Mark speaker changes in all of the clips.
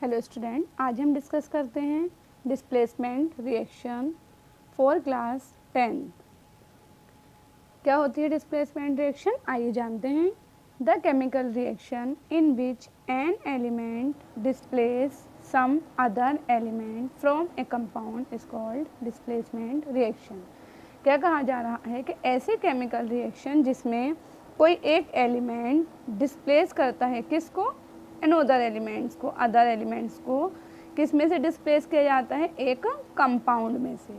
Speaker 1: Hello student, आज हम discuss करते हैं डिस्प्लेसमेंट रिएक्शन फॉर क्लास 10। क्या होती है डिस्प्लेसमेंट रिएक्शन, आइए जानते हैं। The chemical reaction in which an element displace some other element from a compound is called displacement reaction. क्या कहा जा रहा है कि ऐसी केमिकल रिएक्शन जिसमें कोई एक एलिमेंट डिस्प्लेस करता है किसको, अनदर एलिमेंट्स को, अदर एलिमेंट्स को किस में से डिस्प्लेस किया जाता है, एक कंपाउंड में से।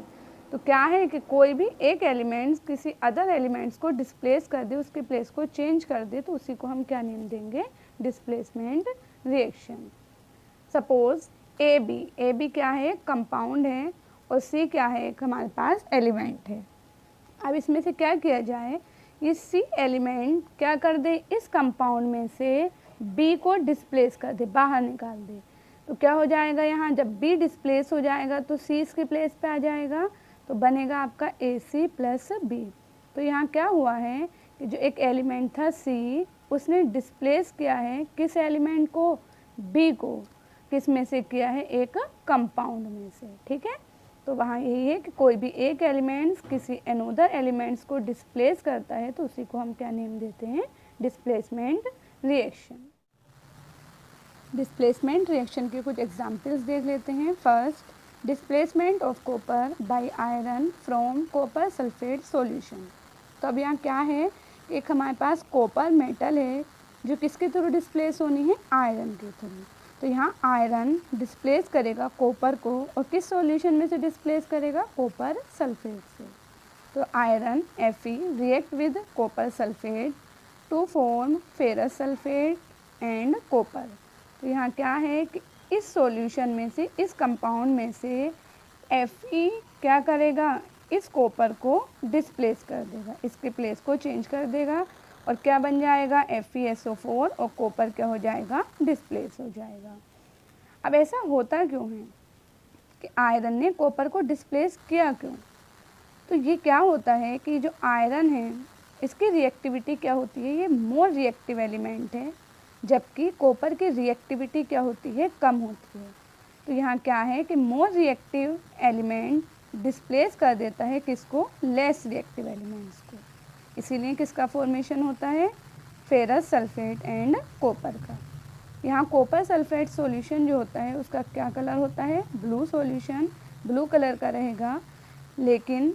Speaker 1: तो क्या है कि कोई भी एक एलिमेंट्स किसी अदर एलिमेंट्स को डिस्प्लेस कर दे, उसके प्लेस को चेंज कर दे, तो उसी को हम क्या नेम देंगे, displacement reaction. Suppose A B क्या है, कंपाउंड है, और सी क्या है, एक हमारे पास एलिमेंट है। अब इसमें से क्या किया जाए, ये सी एलिमेंट क्या कर दे, इस कंपाउंड में से बी को डिस्प्लेस कर दे, बाहर निकाल दे। तो क्या हो जाएगा, यहाँ जब बी डिस्प्लेस हो जाएगा तो सी इसके प्लेस पे आ जाएगा, तो बनेगा आपका ए सी प्लस बी। तो यहाँ क्या हुआ है कि जो एक एलिमेंट था सी, उसने डिस्प्लेस किया है किस एलिमेंट को, बी को। किस में से किया है, एक कंपाउंड में से। ठीक है, तो वहाँ यही है कि कोई भी एक एलिमेंट्स किसी अनदर एलिमेंट्स को डिस्प्लेस करता है तो उसी को हम क्या नेम देते हैं, डिस्प्लेसमेंट रिएक्शन। डिस्प्लेसमेंट रिएक्शन के कुछ एग्जाम्पल्स देख लेते हैं। First, displacement of copper by iron from copper sulphate solution. तो अब यहाँ क्या है, एक हमारे पास कॉपर मेटल है जो किसके थ्रू डिस्प्लेस होनी है, आयरन के थ्रू। तो यहाँ आयरन डिस्प्लेस करेगा कॉपर को, और किस सॉल्यूशन में से डिस्प्लेस करेगा, कॉपर सल्फेट से। तो iron Fe react with copper sulphate to form ferrous sulphate and copper. तो यहाँ क्या है कि इस सॉल्यूशन में से, इस कंपाउंड में से Fe क्या करेगा, इस कॉपर को डिस्प्लेस कर देगा, इसके प्लेस को चेंज कर देगा, और क्या बन जाएगा, FeSO4, और कॉपर क्या हो जाएगा, डिस्प्लेस हो जाएगा। अब ऐसा होता क्यों है कि आयरन ने कॉपर को डिस्प्लेस किया क्यों? तो ये क्या होता है कि जो आयरन है इसकी रिएक्टिविटी क्या होती है, ये मोर रिएक्टिव एलिमेंट है, जबकि कॉपर की रिएक्टिविटी क्या होती है, कम होती है। तो यहाँ क्या है कि मोर रिएक्टिव एलिमेंट डिस्प्लेस कर देता है किसको, लेस रिएक्टिव एलिमेंट्स को। इसीलिए किसका फॉर्मेशन होता है, फेरस सल्फेट एंड कॉपर का। यहाँ कॉपर सल्फेट सॉल्यूशन जो होता है उसका क्या कलर होता है, ब्लू सॉल्यूशन, ब्लू कलर का रहेगा। लेकिन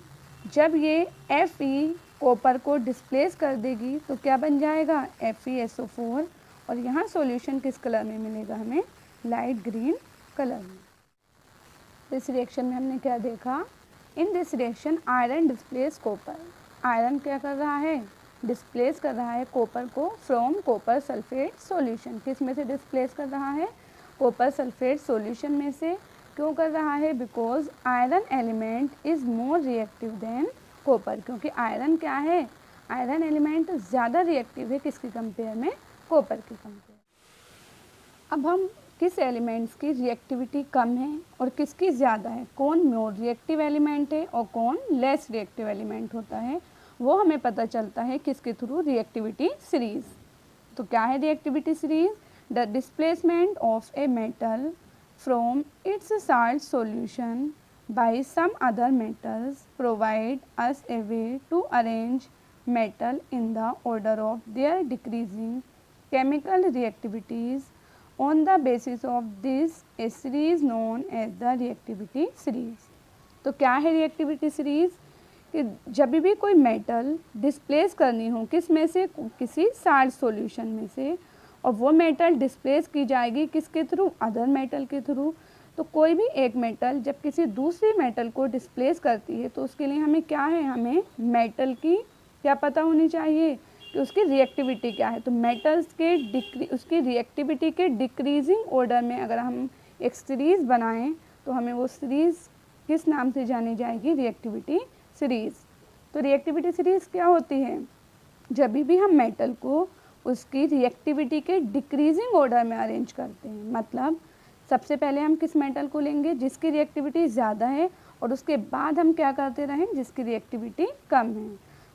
Speaker 1: जब ये Fe कॉपर को डिस्प्लेस कर देगी तो क्या बन जाएगा, FeSO4, और यहाँ सॉल्यूशन किस कलर में मिलेगा हमें, लाइट ग्रीन कलर में। इस रिएक्शन में हमने क्या देखा, in this reaction iron displace copper. Iron क्या कर रहा है, डिस्प्लेस कर रहा है कॉपर को फ्रॉम कॉपर सल्फेट सॉल्यूशन। किस में से डिस्प्लेस कर रहा है, कॉपर सल्फेट सॉल्यूशन में से। क्यों कर रहा है, because iron element is more reactive than copper. क्योंकि आयरन क्या है, आयरन एलिमेंट ज़्यादा रिएक्टिव है किसकी कंपेयर में, कॉपर के कंपेयर। अब हम किस एलिमेंट्स की रिएक्टिविटी कम है और किसकी ज़्यादा है, कौन मोर रिएक्टिव एलिमेंट है और कौन लेस रिएक्टिव एलिमेंट होता है, वो हमें पता चलता है किसके थ्रू, रिएक्टिविटी सीरीज़। तो क्या है reactivity series, the displacement of a metal from its salt solution by some other metals provide us a way to arrange metal in the order of their decreasing chemical reactivities. On the basis of this, a series known as the reactivity series. तो क्या है reactivity series, कि जब भी कोई metal displace करनी हो किस में से, किसी साल्ट सॉल्यूशन में से, और वो मेटल डिस्प्लेस की जाएगी किसके थ्रू, अदर मेटल के थ्रू। तो कोई भी एक मेटल जब किसी दूसरी मेटल को डिस्प्लेस करती है तो उसके लिए हमें क्या है, हमें मेटल की क्या पता होनी चाहिए कि उसकी रिएक्टिविटी क्या है। तो मेटल्स के उसकी रिएक्टिविटी के डिक्रीजिंग ऑर्डर में अगर हम एक सीरीज़ बनाएं तो हमें वो सीरीज़ किस नाम से जानी जाएगी, रिएक्टिविटी सीरीज़। तो रिएक्टिविटी सीरीज़ क्या होती है, जब भी हम मेटल को उसकी रिएक्टिविटी के डिक्रीजिंग ऑर्डर में अरेंज करते हैं। मतलब सबसे पहले हम किस मेटल को लेंगे जिसकी रिएक्टिविटी ज़्यादा है, और उसके बाद हम क्या करते रहें, जिसकी रिएक्टिविटी कम है।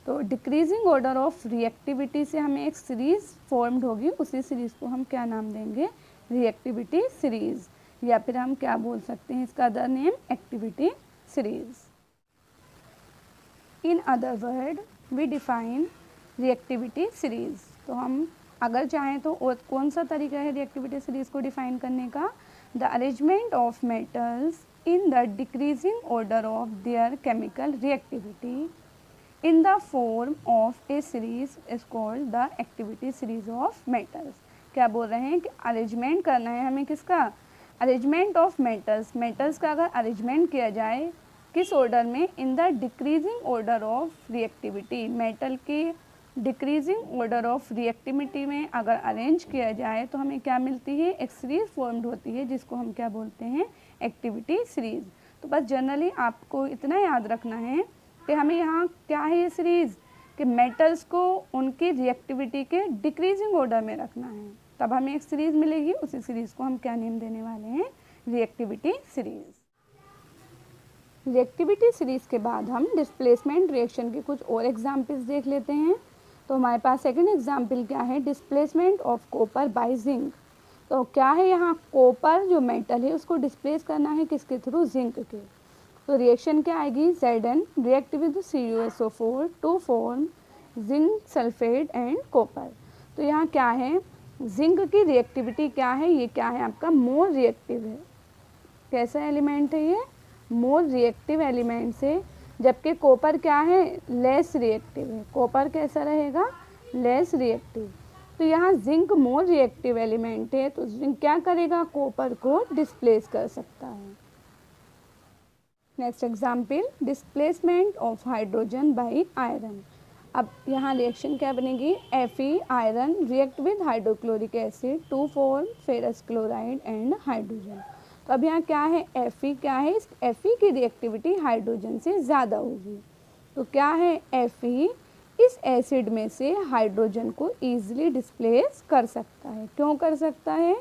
Speaker 1: तो डिक्रीजिंग ऑर्डर ऑफ रिएक्टिविटी से हमें एक सीरीज़ फॉर्म्ड होगी, उसी सीरीज़ को हम क्या नाम देंगे, रिएक्टिविटी सीरीज़। या फिर हम क्या बोल सकते हैं इसका other name activity series. In other word we define reactivity series. तो हम अगर चाहें तो और कौन सा तरीका है रिएक्टिविटी सीरीज को डिफाइन करने का, the arrangement of metals in the decreasing order of their chemical reactivity in the form of a series is called the activity series of metals। क्या बोल रहे हैं कि अरेंजमेंट करना है हमें किसका, अरेंजमेंट ऑफ मेटल्स, मेटल्स का अगर अरेंजमेंट किया जाए किस ऑर्डर में, in the decreasing order of reactivity, metal की डिक्रीजिंग ऑर्डर ऑफ रिएक्टिविटी में अगर अरेंज किया जाए तो हमें क्या मिलती है, एक सीरीज फॉर्म्ड होती है जिसको हम क्या बोलते हैं, एक्टिविटी सीरीज। तो बस जनरली आपको इतना याद रखना है कि हमें यहाँ क्या है ये सीरीज, कि मेटल्स को उनकी रिएक्टिविटी के डिक्रीजिंग ऑर्डर में रखना है, तब हमें एक सीरीज मिलेगी। उसी सीरीज को हम क्या नेम देने वाले हैं, रिएक्टिविटी सीरीज। रिएक्टिविटी सीरीज के बाद हम डिस्प्लेसमेंट रिएक्शन के कुछ और एग्जाम्पल्स देख लेते हैं। तो हमारे पास सेकंड एग्जाम्पल क्या है, displacement of copper by zinc. तो क्या है यहाँ, कॉपर जो मेटल है उसको डिस्प्लेस करना है किसके थ्रू, जिंक के। तो रिएक्शन क्या आएगी, Zn react with CuSO4 to form zinc sulphate and copper. तो यहाँ क्या है, जिंक की रिएक्टिविटी क्या है, ये क्या है आपका मोर रिएक्टिव है। कैसा एलिमेंट है ये, मोर रिएक्टिव एलिमेंट से, जबकि कॉपर क्या है, लेस रिएक्टिव है। कॉपर कैसा रहेगा, लेस रिएक्टिव। तो यहाँ जिंक मोर रिएक्टिव एलिमेंट है, तो जिंक क्या करेगा, कॉपर को डिस्प्लेस कर सकता है। Next example, displacement of hydrogen by iron. अब यहाँ रिएक्शन क्या बनेगी, Fe iron react with hydrochloric acid to form ferrous chloride and hydrogen. तो अब यहाँ क्या है, Fe क्या है, इस Fe की रिएक्टिविटी हाइड्रोजन से ज़्यादा होगी। तो क्या है, Fe इस एसिड में से हाइड्रोजन को ईजिली डिस्प्लेस कर सकता है। क्यों कर सकता है,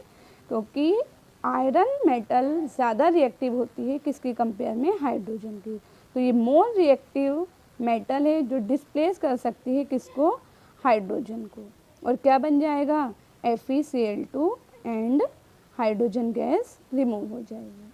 Speaker 1: क्योंकि आयरन मेटल ज़्यादा रिएक्टिव होती है किसकी कंपेयर में, हाइड्रोजन की। तो ये मोर रिएक्टिव मेटल है जो डिस्प्लेस कर सकती है किसको, हाइड्रोजन को। और क्या बन जाएगा, FeCl2 and hydrogen gas remove हो जाएगी।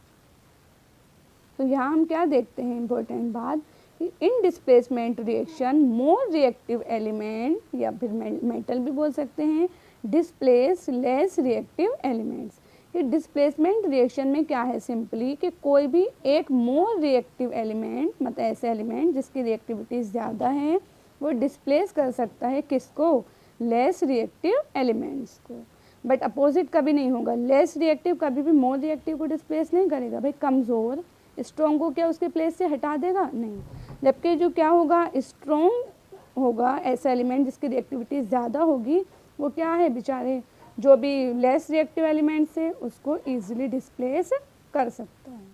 Speaker 1: तो यहाँ हम क्या देखते हैं, इम्पोर्टेंट बात, इन displacement reaction more reactive element या फिर मेटल भी बोल सकते हैं डिस्प्लेस लेस रिएक्टिव एलिमेंट्स। ये डिस्प्लेसमेंट रिएक्शन में क्या है, सिंपली कि कोई भी एक मोर रिएक्टिव एलिमेंट, मतलब ऐसे एलिमेंट जिसकी रिएक्टिविटी ज़्यादा है, वो डिस्प्लेस कर सकता है किसको, लेस रिएक्टिव एलिमेंट्स को। बट अपोजिट कभी नहीं होगा, लेस रिएक्टिव कभी भी मोर रिएक्टिव को डिस्प्लेस नहीं करेगा। भाई कमज़ोर स्ट्रॉन्ग को क्या उसके प्लेस से हटा देगा, नहीं। जबकि जो क्या होगा, स्ट्रॉन्ग होगा ऐसा एलिमेंट जिसकी रिएक्टिविटी ज़्यादा होगी, वो क्या है, बेचारे जो भी लेस रिएक्टिव एलिमेंट्स है उसको ईजिली डिस्प्लेस कर सकता है।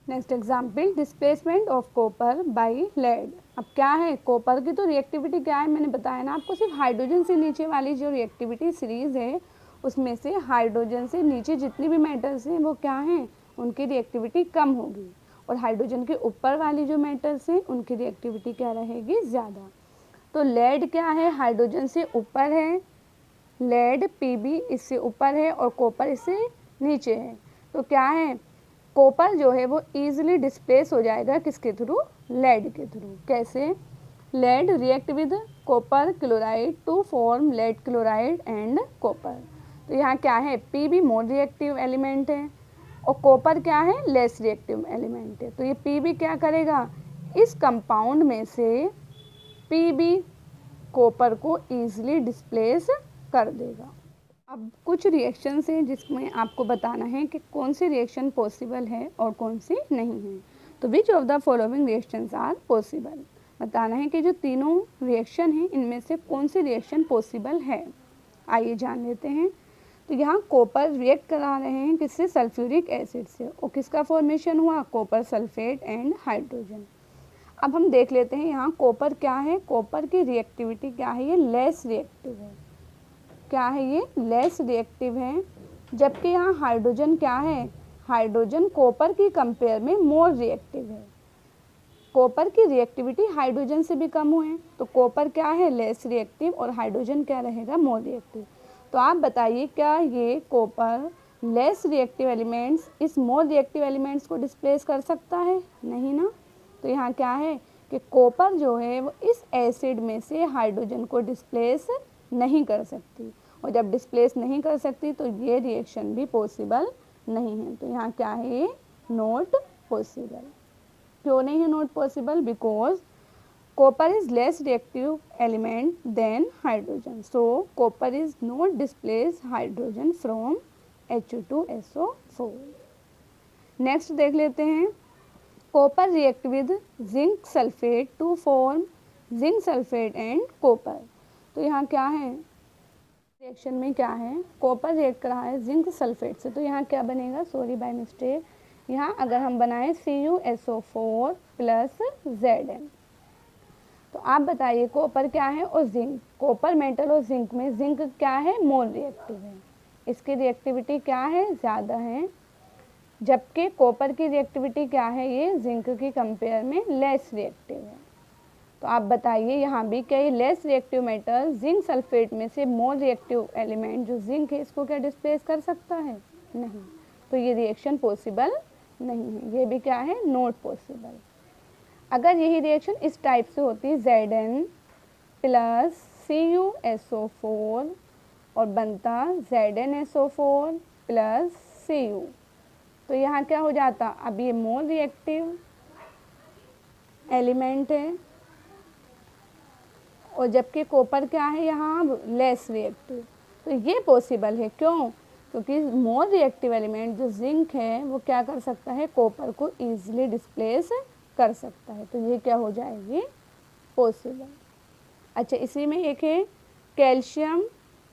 Speaker 1: Next example, displacement of copper by lead. अब क्या है, कॉपर की तो रिएक्टिविटी क्या है, मैंने बताया ना आपको, सिर्फ हाइड्रोजन से नीचे वाली जो रिएक्टिविटी सीरीज है उसमें से हाइड्रोजन से नीचे जितनी भी मेटल्स हैं वो क्या हैं, उनकी रिएक्टिविटी कम होगी, और हाइड्रोजन के ऊपर वाली जो मेटल्स हैं उनकी रिएक्टिविटी क्या रहेगी, ज़्यादा। तो लेड क्या है, हाइड्रोजन से ऊपर है, लेड Pb इससे ऊपर है और कॉपर इससे नीचे है। तो क्या है, कॉपर जो है वो ईजिली डिस्प्लेस हो जाएगा किसके थ्रू, लेड के थ्रू। कैसे, lead react with copper chloride to form lead chloride and copper. तो यहाँ क्या है, Pb मोर रिएक्टिव एलिमेंट है और कॉपर क्या है, लेस रिएक्टिव एलिमेंट है। तो ये Pb क्या करेगा, इस कंपाउंड में से Pb कॉपर को ईजिली डिस्प्लेस कर देगा। अब कुछ रिएक्शंस हैं जिसमें आपको बताना है कि कौन सी रिएक्शन पॉसिबल है और कौन सी नहीं है। तो which of the following reactions are possible, बताना है कि जो तीनों रिएक्शन हैं इनमें से कौन सी रिएक्शन पॉसिबल है। आइए जान लेते हैं। तो यहाँ कॉपर रिएक्ट करा रहे हैं किससे, सल्फ्यूरिक एसिड से, और किसका फॉर्मेशन हुआ, कॉपर सल्फेट एंड हाइड्रोजन। अब हम देख लेते हैं यहाँ कॉपर क्या है, कॉपर की रिएक्टिविटी क्या है, ये लेस रिएक्टिव है। क्या है, ये लेस रिएक्टिव है। जबकि यहाँ हाइड्रोजन क्या है, हाइड्रोजन कॉपर की कंपेयर में मोर रिएक्टिव है। कॉपर की रिएक्टिविटी हाइड्रोजन से भी कम हुए, तो कॉपर क्या है, लेस रिएक्टिव, और हाइड्रोजन क्या रहेगा, मोर रिएक्टिव। तो आप बताइए क्या ये कॉपर लेस रिएक्टिव एलिमेंट्स इस मोर रिएक्टिव एलिमेंट्स को डिस्प्लेस कर सकता है? नहीं ना। तो यहाँ क्या है कि कॉपर जो है वो इस एसिड में से हाइड्रोजन को डिस्प्लेस नहीं कर सकती, और जब डिस्प्लेस नहीं कर सकती तो ये रिएक्शन भी पॉसिबल नहीं है। तो यहाँ क्या है, ये नॉट पॉसिबल। क्यों नहीं है not possible? Because copper is less reactive element than hydrogen, so copper is not displace hydrogen from H2SO4। Next देख लेते हैं, copper react with zinc sulphate to form zinc sulphate and copper. तो यहाँ क्या है, रिएक्शन में क्या है, कॉपर रिएक्ट कर रहा है जिंक सल्फेट से, तो यहाँ क्या बनेगा, सॉरी बाय मिस्टेक, यहाँ अगर हम बनाएं CuSO4 प्लस Zn, तो आप बताइए कॉपर क्या है और जिंक, कॉपर मेटल और जिंक में जिंक क्या है, मोर रिएक्टिव है, इसकी रिएक्टिविटी क्या है, ज़्यादा है, जबकि कॉपर की रिएक्टिविटी क्या है, ये जिंक की कंपेयर में लेस रिएक्टिव है। तो आप बताइए यहाँ भी क्या ये less reactive metal zinc sulphate में से मोर रिएक्टिव एलिमेंट जो जिंक है इसको क्या डिस्प्लेस कर सकता है? नहीं। तो ये रिएक्शन पॉसिबल नहीं है, ये भी क्या है, नॉट पॉसिबल। अगर यही रिएक्शन इस टाइप से होती Zn प्लस CuSO4 और बनता ZnSO4 प्लस Cu, तो यहाँ क्या हो जाता, अब ये मोर रिएक्टिव एलिमेंट है और जबकि कॉपर क्या है यहाँ लेस रिएक्टिव, तो ये पॉसिबल है। क्यों? क्योंकि मोर रिएक्टिव एलिमेंट जो जिंक है वो क्या कर सकता है, कॉपर को ईजिली डिस्प्लेस कर सकता है, तो ये क्या हो जाएगी, पॉसिबल। अच्छा, इसी में एक है calcium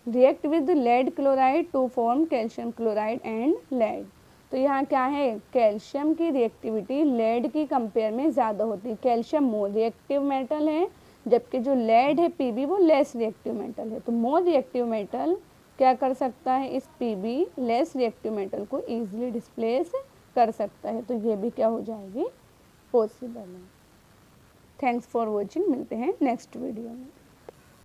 Speaker 1: react with lead chloride to form calcium chloride and lead. तो यहाँ क्या है, कैल्शियम की रिएक्टिविटी लेड की कंपेयर में ज़्यादा होती है, कैल्शियम मोर रिएक्टिव मेटल है, जबकि जो लेड है Pb वो लेस रिएक्टिव मेटल है। तो मोर रिएक्टिव मेटल क्या कर सकता है, इस Pb लेस रिएक्टिव मेटल को ईजिली डिस्प्लेस कर सकता है, तो ये भी क्या हो जाएगी, पॉसिबल है। थैंक्स फॉर वॉचिंग, मिलते हैं नेक्स्ट वीडियो में।